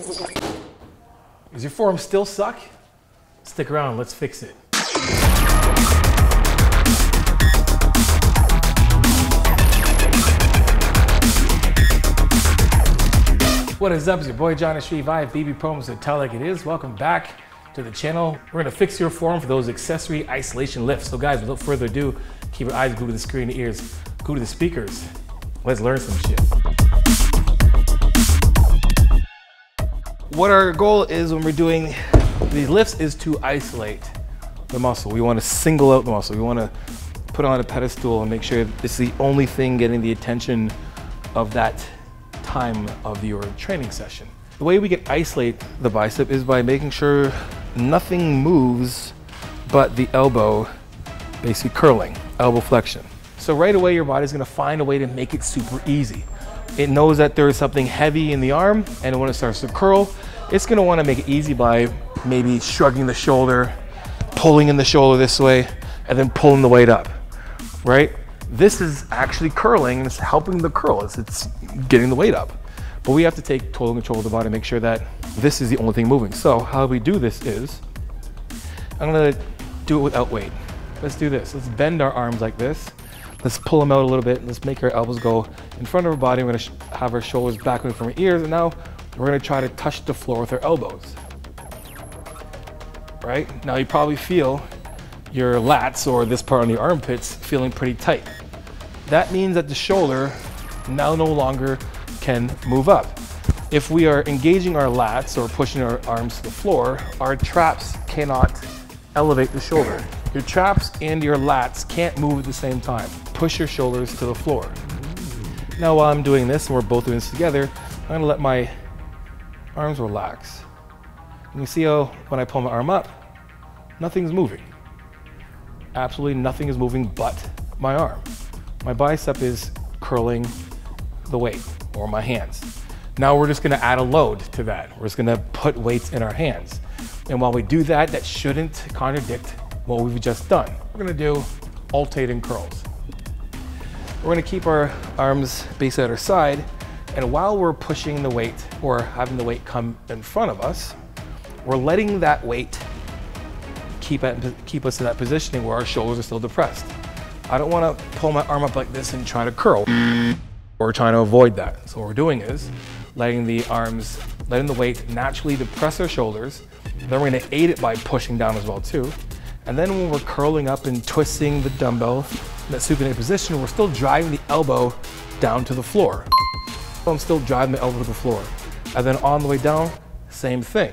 Does your forearm still suck? Stick around, let's fix it. What is up? It's your boy John Street Vibe, BB Promos to Tell Like It Is. Welcome back to the channel. We're gonna fix your forearm for those accessory isolation lifts. So guys, without further ado, keep your eyes glued to the screen, your ears glued to the speakers. Let's learn some shit. What our goal is when we're doing these lifts is to isolate the muscle. We want to single out the muscle. We want to put it on a pedestal and make sure it's the only thing getting the attention of that time of your training session. The way we can isolate the bicep is by making sure nothing moves but the elbow basically curling, elbow flexion. So right away your body's gonna find a way to make it super easy. It knows that there is something heavy in the arm, and when it starts to curl, it's gonna wanna make it easy by maybe shrugging the shoulder, pulling in the shoulder this way, and then pulling the weight up, right? This is actually curling, and it's helping the curl. It's getting the weight up. But we have to take total control of the body, make sure that this is the only thing moving. So how we do this is, I'm gonna do it without weight. Let's do this. Let's bend our arms like this. Let's pull them out a little bit. Let's make our elbows go in front of our body. We're gonna have our shoulders back away from our ears, and now we're gonna try to touch the floor with our elbows. Right? Now you probably feel your lats or this part on your armpits feeling pretty tight. That means that the shoulder now no longer can move up. If we are engaging our lats or pushing our arms to the floor, our traps cannot elevate the shoulder. Your traps and your lats can't move at the same time. Push your shoulders to the floor. Now while I'm doing this, and we're both doing this together, I'm gonna let my arms relax. And you see how when I pull my arm up, nothing's moving. Absolutely nothing is moving but my arm. My bicep is curling the weight, or my hands. Now we're just gonna add a load to that. We're just gonna put weights in our hands. And while we do that, that shouldn't contradict what we've just done. We're gonna do alternating curls. We're gonna keep our arms basically at our side, and while we're pushing the weight or having the weight come in front of us, we're letting that weight keep us in that positioning where our shoulders are still depressed. I don't wanna pull my arm up like this and try to curl. We're trying to avoid that. So what we're doing is letting the weight naturally depress our shoulders. Then we're gonna aid it by pushing down as well too. And then when we're curling up and twisting the dumbbell in that supinated position, we're still driving the elbow down to the floor. So I'm still driving the elbow to the floor. And then on the way down, same thing.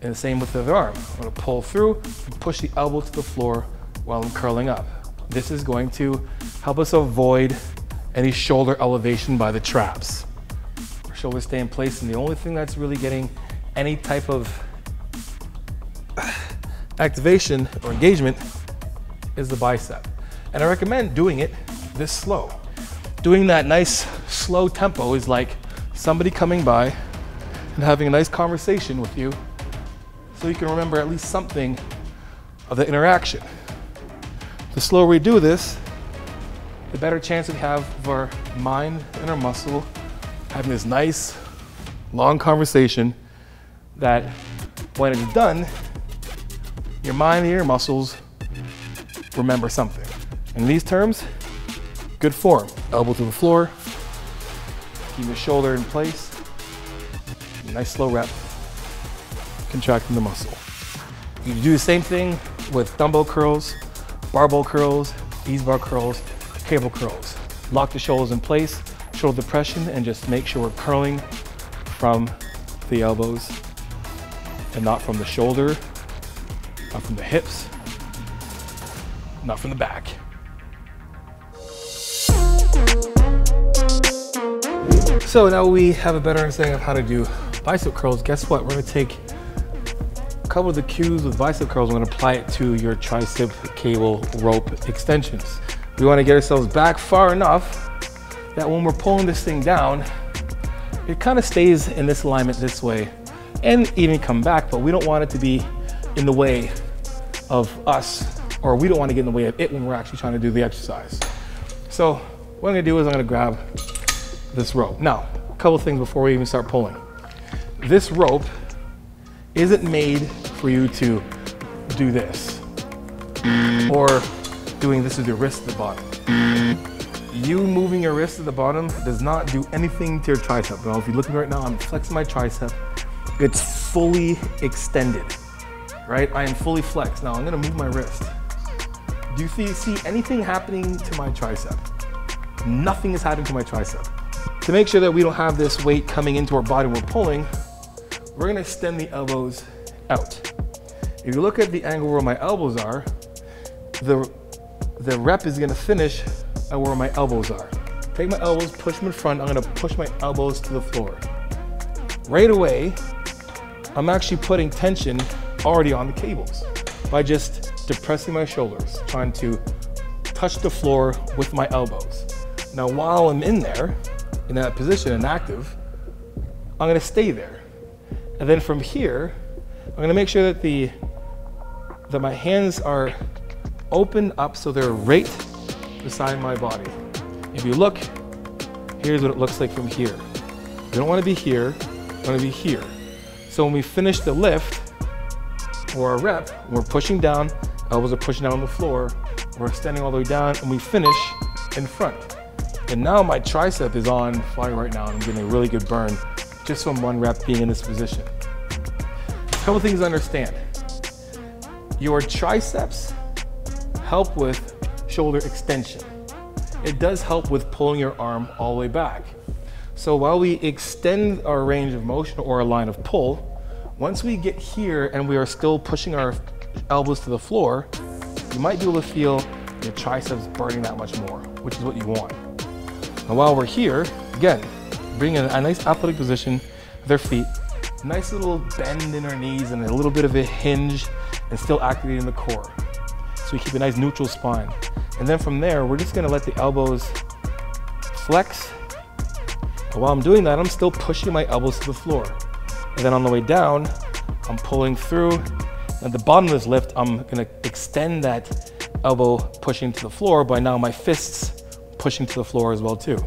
And the same with the other arm. I'm gonna pull through and push the elbow to the floor while I'm curling up. This is going to help us avoid any shoulder elevation by the traps. Our shoulders stay in place, and the only thing that's really getting any type of activation or engagement is the bicep. And I recommend doing it this slow. Doing that nice slow tempo is like somebody coming by and having a nice conversation with you, so you can remember at least something of the interaction. The slower we do this, the better chance we have of our mind and our muscle having this nice, long conversation that when it's done, your mind and your muscles remember something. In these terms, good form. Elbow to the floor, keep your shoulder in place, nice slow rep, contracting the muscle. You can do the same thing with dumbbell curls, barbell curls, ease bar curls, cable curls. Lock the shoulders in place, shoulder depression, and just make sure we're curling from the elbows and not from the shoulder, not from the hips, not from the back. So now we have a better understanding of how to do bicep curls. Guess what? We're gonna take a couple of the cues with bicep curls. We're gonna apply it to your tricep cable rope extensions. We wanna get ourselves back far enough that when we're pulling this thing down, it kind of stays in this alignment this way and even come back, but we don't want it to be in the way of us, or we don't want to get in the way of it when we're actually trying to do the exercise. So what I'm gonna do is I'm gonna grab this rope. Now, a couple things before we even start pulling. this rope isn't made for you to do this or doing this with your wrist at the bottom. You moving your wrist at the bottom does not do anything to your tricep. Now, if you look at me right now, I'm flexing my tricep. It's fully extended, right? I am fully flexed. Now I'm gonna move my wrist. Do you see anything happening to my tricep? Nothing is happening to my tricep. To make sure that we don't have this weight coming into our body when we're pulling, we're gonna extend the elbows out. If you look at the angle where my elbows are, the rep is gonna finish at where my elbows are. Take my elbows, push them in front. I'm gonna push my elbows to the floor. Right away, I'm actually putting tension already on the cables by just depressing my shoulders, trying to touch the floor with my elbows. Now, while I'm in there, in that position and active, I'm gonna stay there. And then from here, I'm gonna make sure that my hands are opened up so they're right beside my body. If you look, here's what it looks like from here. You don't wanna be here, you wanna be here. So when we finish the lift or a rep, we're pushing down, elbows are pushing down on the floor, we're extending all the way down, and we finish in front. And now my tricep is on fire right now, and I'm getting a really good burn just from one rep being in this position. A couple things to understand. Your triceps help with shoulder extension. It does help with pulling your arm all the way back. So while we extend our range of motion or a line of pull, once we get here and we are still pushing our elbows to the floor, you might be able to feel your triceps burning that much more, which is what you want. And while we're here, again, bring in a nice athletic position with our feet, a nice little bend in our knees and a little bit of a hinge, and still activating the core. So we keep a nice neutral spine. And then from there, we're just gonna let the elbows flex. And while I'm doing that, I'm still pushing my elbows to the floor. And then on the way down, I'm pulling through. At the bottom of this lift, I'm gonna extend that elbow pushing to the floor by now my fists pushing to the floor as well too.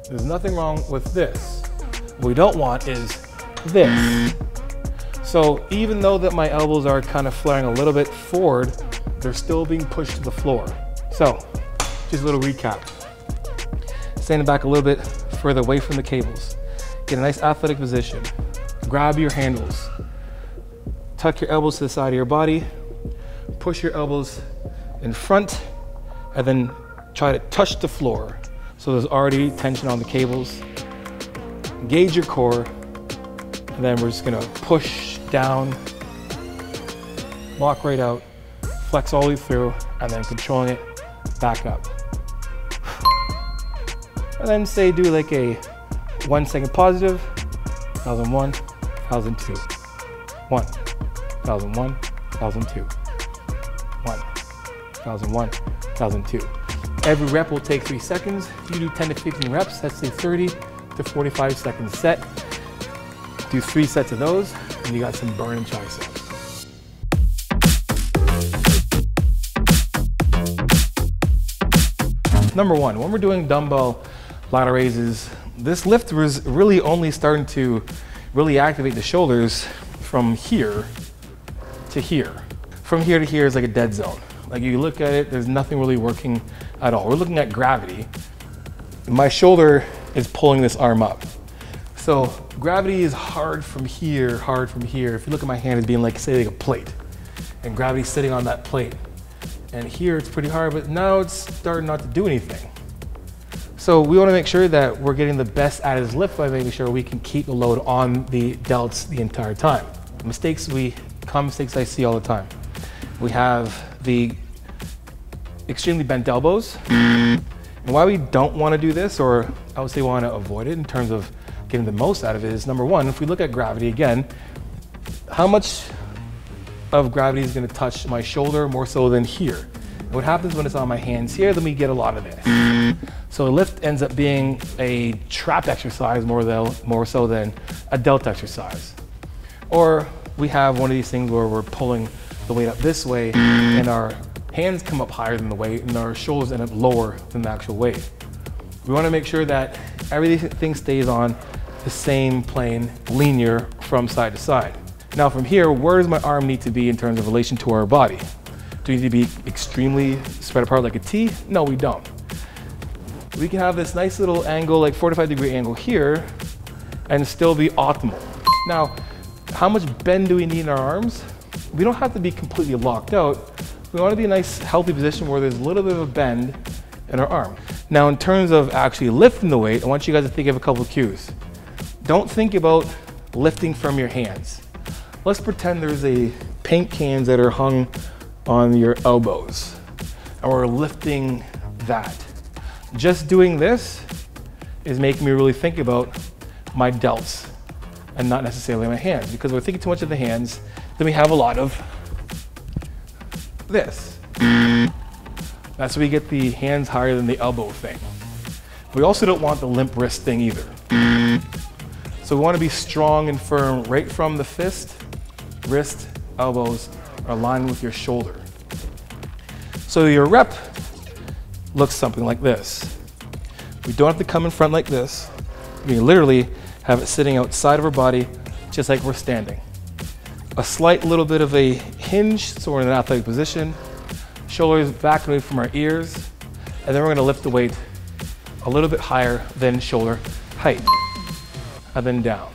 There's nothing wrong with this. What we don't want is this. So even though that my elbows are kind of flaring a little bit forward, they're still being pushed to the floor. So just a little recap. Stand back a little bit further away from the cables. Get a nice athletic position. Grab your handles. Tuck your elbows to the side of your body. Push your elbows in front and then try to touch the floor. So there's already tension on the cables. Engage your core. And then we're just gonna push down, lock right out, flex all the way through, and then controlling it back up. And then say do like a 1 second positive, 1001, 1002, 1, 1001, 1002, 1, 1001, 1002. Every rep will take 3 seconds. You do 10 to 15 reps, that's a 30 to 45 second set. Do 3 sets of those, and you got some burning triceps. Number one, when we're doing dumbbell lateral raises, this lift was really only starting to really activate the shoulders from here to here. From here to here is like a dead zone. Like you look at it, there's nothing really working at all. We're looking at gravity. My shoulder is pulling this arm up. So gravity is hard from here, hard from here. If you look at my hand as being like, say like a plate, and gravity's sitting on that plate. And here it's pretty hard, but now it's starting not to do anything. So we wanna make sure that we're getting the best out of this lift by making sure we can keep the load on the delts the entire time. Common mistakes I see all the time. We have the extremely bent elbows. And why we don't wanna do this, or I would say we wanna avoid it in terms of getting the most out of it, is number one, if we look at gravity again, how much of gravity is gonna touch my shoulder more so than here? And what happens when it's on my hands here, then we get a lot of this. So the lift ends up being a trap exercise more so than a delt exercise. Or we have one of these things where we're pulling the weight up this way and our hands come up higher than the weight and our shoulders end up lower than the actual weight. We wanna make sure that everything stays on the same plane, linear from side to side. Now from here, where does my arm need to be in terms of relation to our body? Do we need to be extremely spread apart like a T? No, we don't. We can have this nice little angle, like 45-degree angle here, and still be optimal. Now, how much bend do we need in our arms? We don't have to be completely locked out. We want to be in a nice, healthy position where there's a little bit of a bend in our arm. Now, in terms of actually lifting the weight, I want you guys to think of a couple of cues. Don't think about lifting from your hands. Let's pretend there's a paint cans that are hung on your elbows, and we're lifting that. Just doing this is making me really think about my delts and not necessarily my hands, because we're thinking too much of the hands, then we have a lot of this. That's where we get the hands higher than the elbow thing. We also don't want the limp wrist thing either. So we want to be strong and firm right from the fist, wrist, elbows are aligned with your shoulder. So your rep looks something like this. We don't have to come in front like this. We literally have it sitting outside of our body, just like we're standing. A slight little bit of a hinge, so we're in an athletic position. Shoulders back away from our ears, and then we're going to lift the weight a little bit higher than shoulder height, and then down.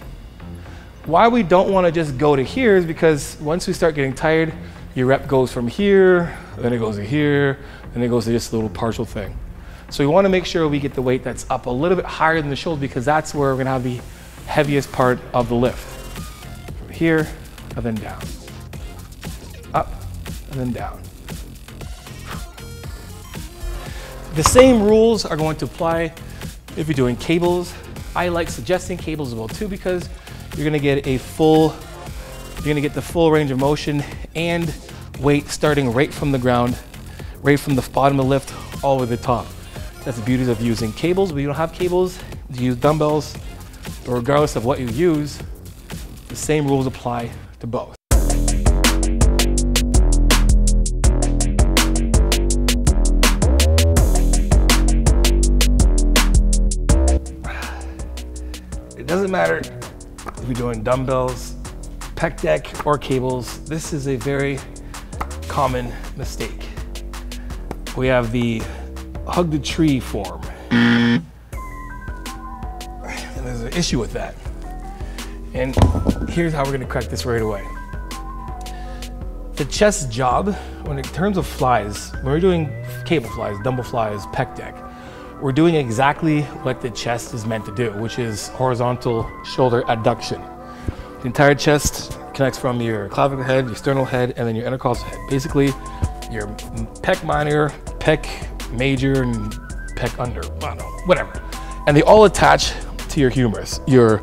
Why we don't want to just go to here is because once we start getting tired, your rep goes from here, then it goes to here, and it goes to just a little partial thing. So we want to make sure we get the weight that's up a little bit higher than the shoulder, because that's where we're going to have the heaviest part of the lift. From here, and then down. Up, and then down. The same rules are going to apply if you're doing cables. I like suggesting cables as well too, because you're going to get the full range of motion and weight starting right from the ground, right from the bottom of the lift all the way to the top. That's the beauty of using cables. When you don't have cables, you use dumbbells, but regardless of what you use, the same rules apply to both. It doesn't matter if you're doing dumbbells, pec deck, or cables. This is a very common mistake. We have the hug the tree form. And there's an issue with that. And here's how we're gonna correct this right away. The chest job, in terms of flies, when we're doing cable flies, dumbbell flies, pec deck, we're doing exactly what the chest is meant to do, which is horizontal shoulder adduction. The entire chest connects from your clavicle head, your sternal head, and then your intercostal head. Basically, your pec minor, pec major, and pec under, I don't know, whatever. And they all attach to your humerus, your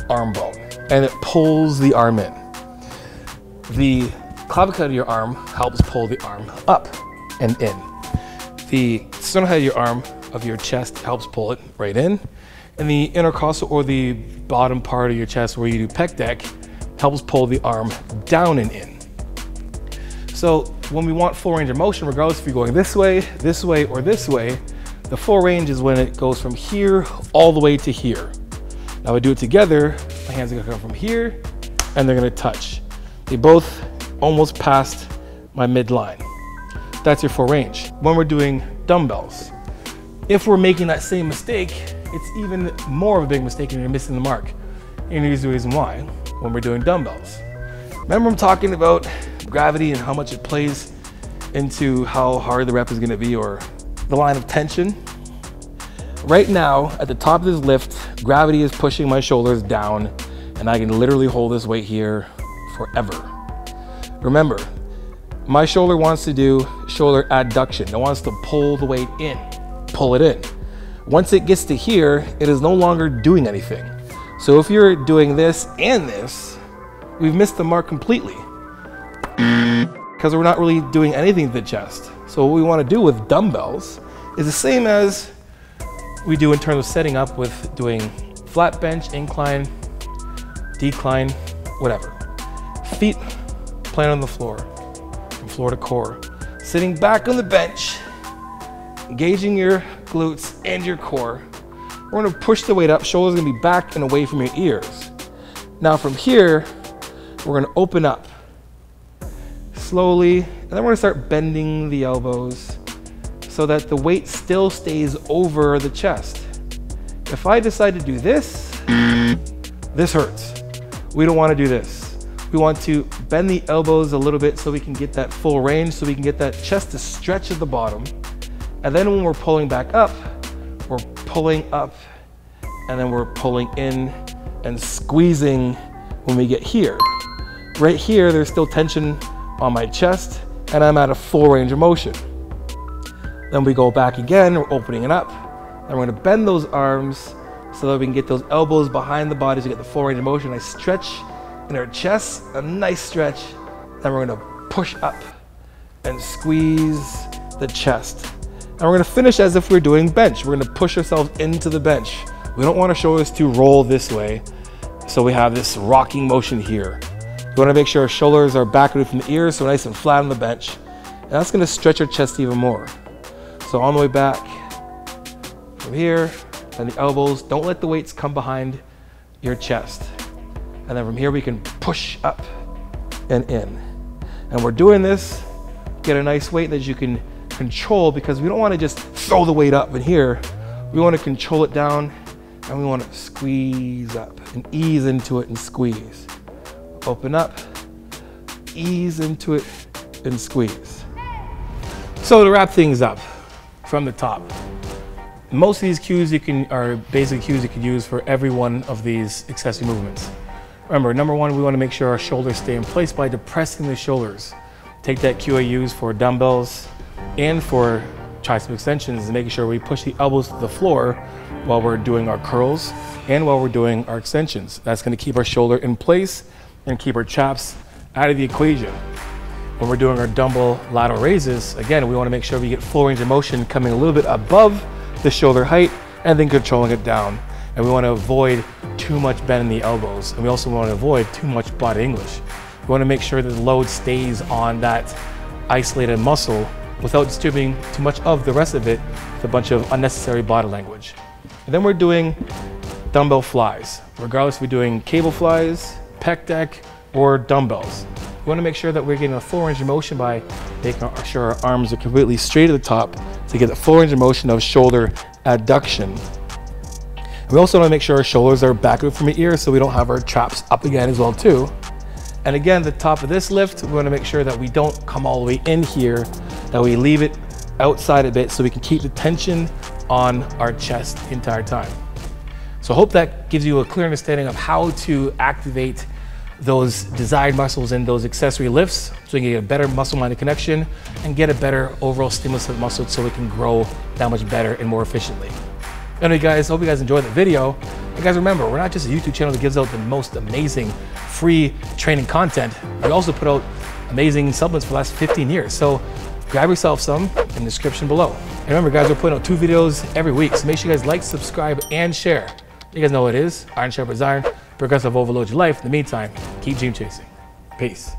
arm bone, and it pulls the arm in. The clavicle head of your arm helps pull the arm up and in. The sternal head of your arm of your chest helps pull it right in, and the intercostal, or the bottom part of your chest where you do pec deck, helps pull the arm down and in. So when we want full range of motion, regardless if you're going this way, or this way, the full range is when it goes from here all the way to here. Now I do it together, my hands are gonna come from here, and they're gonna touch. They both almost passed my midline. That's your full range. When we're doing dumbbells, if we're making that same mistake, it's even more of a big mistake and you're missing the mark. And here's the reason why. When we're doing dumbbells, remember I'm talking about gravity and how much it plays into how hard the rep is gonna be, or the line of tension. Right now, at the top of this lift, gravity is pushing my shoulders down, and I can literally hold this weight here forever. Remember, my shoulder wants to do shoulder adduction. It wants to pull the weight in, pull it in. Once it gets to here, it is no longer doing anything. So if you're doing this and this, we've missed the mark completely, because we're not really doing anything to the chest. So what we want to do with dumbbells is the same as we do in terms of setting up with doing flat bench, incline, decline, whatever. Feet planted on the floor, from floor to core. Sitting back on the bench, engaging your glutes and your core, we're gonna push the weight up. Shoulders gonna be back and away from your ears. Now from here, we're gonna open up slowly, and then we're gonna start bending the elbows so that the weight still stays over the chest. If I decide to do this, this hurts. We don't wanna do this. We want to bend the elbows a little bit so we can get that full range, so we can get that chest to stretch at the bottom. And then when we're pulling back up, we're pulling up, and then we're pulling in and squeezing when we get here. Right here, there's still tension on my chest, and I'm at a full range of motion. Then we go back again, we're opening it up, and we're gonna bend those arms so that we can get those elbows behind the body to get the full range of motion. I stretch in our chest, a nice stretch, then we're gonna push up and squeeze the chest. And we're gonna finish as if we're doing bench. We're gonna push ourselves into the bench. We don't want our shoulders to roll this way, so we have this rocking motion here. We wanna make sure our shoulders are back away from the ears, so nice and flat on the bench. And that's gonna stretch our chest even more. So on the way back, from here, and the elbows, don't let the weights come behind your chest. And then from here, we can push up and in. And we're doing this, get a nice weight that you can control, because we don't wanna just throw the weight up in here. We wanna control it down, and we wanna squeeze up and ease into it and squeeze. Open up, ease into it, and squeeze. So to wrap things up from the top, most of these cues are basic cues you can use for every one of these accessory movements. Remember, number one, we want to make sure our shoulders stay in place by depressing the shoulders. Take that cue I use for dumbbells and for tricep extensions, and making sure we push the elbows to the floor while we're doing our curls and while we're doing our extensions. That's going to keep our shoulder in place and keep our chaps out of the equation. When we're doing our dumbbell lateral raises, again, we want to make sure we get full range of motion coming a little bit above the shoulder height and then controlling it down. And we want to avoid too much bend in the elbows. And we also want to avoid too much body English. We want to make sure that the load stays on that isolated muscle without disturbing too much of the rest of it with a bunch of unnecessary body language. And then we're doing dumbbell flies. Regardless if we're doing cable flies, pec deck, or dumbbells. We want to make sure that we're getting a full range of motion by making sure our arms are completely straight at the top to get the full range of motion of shoulder adduction. We also want to make sure our shoulders are back from the ears so we don't have our traps up again as well too. And again, the top of this lift, we want to make sure that we don't come all the way in here, that we leave it outside a bit so we can keep the tension on our chest the entire time. So I hope that gives you a clear understanding of how to activate those desired muscles in those accessory lifts so you can get a better muscle-minded connection and get a better overall stimulus of muscles so we can grow that much better and more efficiently. Anyway guys, hope you guys enjoyed the video. And guys, remember, we're not just a YouTube channel that gives out the most amazing free training content. We also put out amazing supplements for the last 15 years. So grab yourself some in the description below. And remember guys, we're putting out 2 videos every week. So make sure you guys like, subscribe, and share. You guys know what it is. Iron sharpens iron. Progressive overload your life. In the meantime, keep dream chasing. Peace.